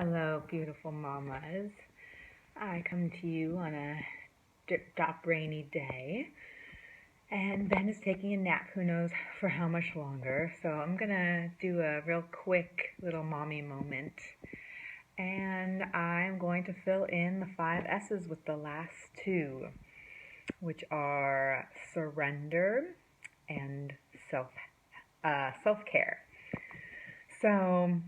Hello, beautiful mamas. I come to you on a drip drop rainy day, and Ben is taking a nap, who knows for how much longer. So I'm gonna do a real quick little mommy moment, and I'm going to fill in the five S's with the last two, which are surrender and self care. So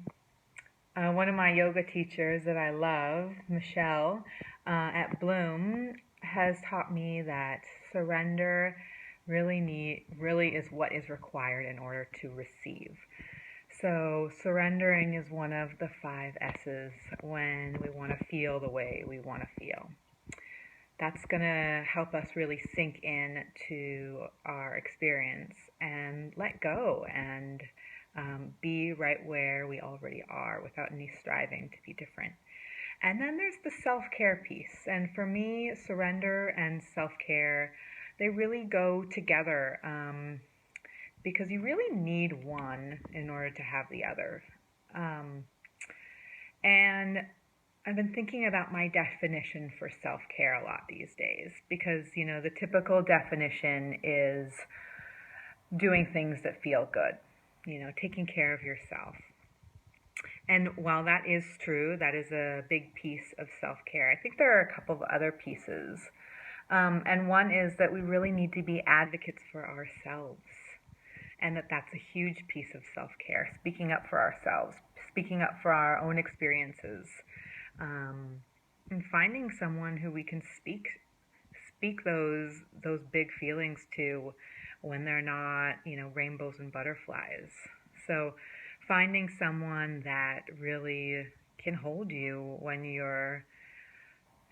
one of my yoga teachers that I love, Michelle, at Bloom, has taught me that surrender really is what is required in order to receive. So surrendering is one of the five S's when we want to feel the way we want to feel. That's going to help us really sink in to our experience and let go and be right where we already are without any striving to be different. And then there's the self-care piece. And for me, surrender and self-care, they really go together because you really need one in order to have the other. And I've been thinking about my definition for self-care a lot these days because, the typical definition is doing things that feel good, taking care of yourself. And while that is true, that is a big piece of self-care, I think there are a couple of other pieces. And one is that we really need to be advocates for ourselves, and that's a huge piece of self-care, speaking up for ourselves, speaking up for our own experiences, and finding someone who we can speak those big feelings to when they're not, rainbows and butterflies. So finding someone that really can hold you when you're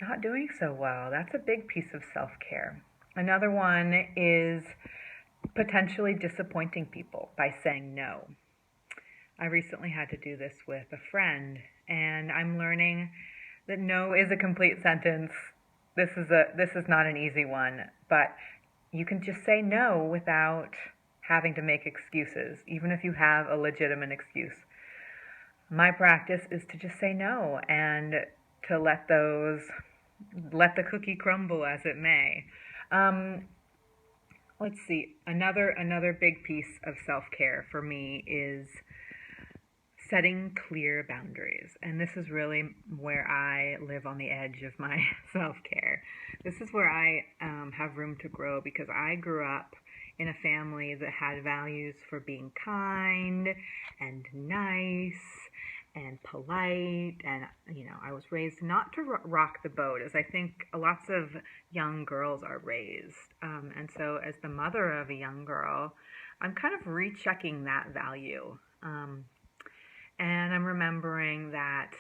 not doing so well, that's a big piece of self-care. Another one is potentially disappointing people by saying no. I recently had to do this with a friend, and I'm learning that no is a complete sentence. This is not an easy one, but you can just say no without having to make excuses, even if you have a legitimate excuse. My practice is to just say no and to let the cookie crumble as it may. Let's see. Another big piece of self-care for me is setting clear boundaries. And this is really where I live on the edge of my self-care. This is where I have room to grow because I grew up in a family that had values for being kind and nice and polite, and I was raised not to rock the boat, as I think lots of young girls are raised. And so as the mother of a young girl, I'm kind of rechecking that value. And I'm remembering that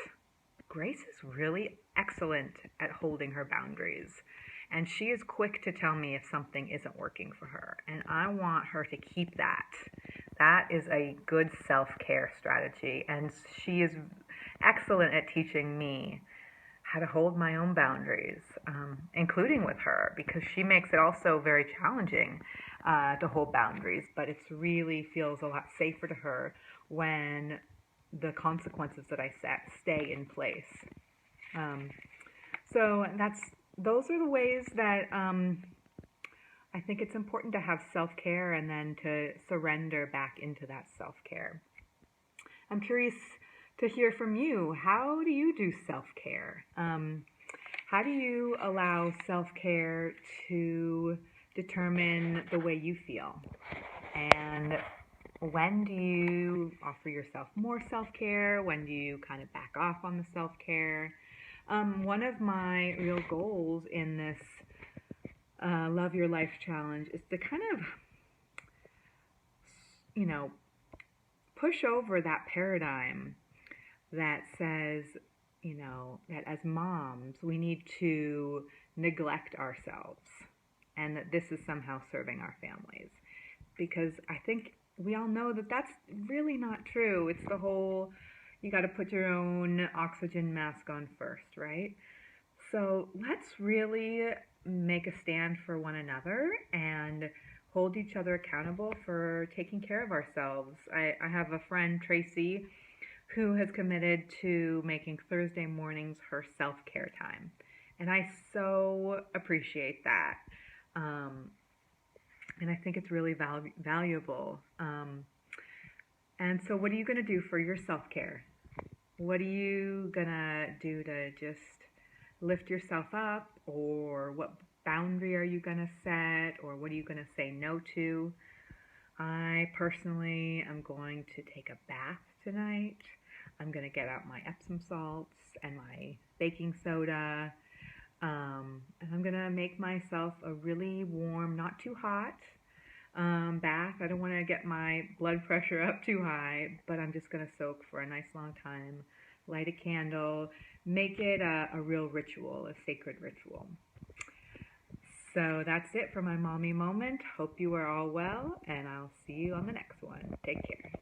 Grace is really excellent at holding her boundaries. And she is quick to tell me if something isn't working for her. And I want her to keep that. That is a good self-care strategy. And she is excellent at teaching me how to hold my own boundaries, including with her, because she makes it also very challenging to hold boundaries. But it really feels a lot safer to her when the consequences that I set stay in place. So those are the ways that I think it's important to have self-care and then to surrender back into that self-care. I'm curious to hear from you. How do you do self-care? How do you allow self-care to determine the way you feel? And when do you offer yourself more self-care? When do you kind of back off on the self-care? One of my real goals in this Love Your Life Challenge is to kind of, push over that paradigm that says, that as moms, we need to neglect ourselves and that this is somehow serving our families. Because I think we all know that that's really not true. It's the whole, you got to put your own oxygen mask on first, right? So let's really make a stand for one another and hold each other accountable for taking care of ourselves. I have a friend, Tracy, who has committed to making Thursday mornings her self-care time. And I so appreciate that. Um, and I think it's really valuable. And so, what are you going to do for your self-care? What are you going to do to just lift yourself up? Or what boundary are you going to set? Or what are you going to say no to? I personally am going to take a bath tonight. I'm going to get out my Epsom salts and my baking soda. And I'm going to make myself a really warm, not too hot bath. I don't want to get my blood pressure up too high, but I'm just going to soak for a nice long time, light a candle, make it a real ritual, a sacred ritual. So that's it for my mommy moment. Hope you are all well, and I'll see you on the next one. Take care.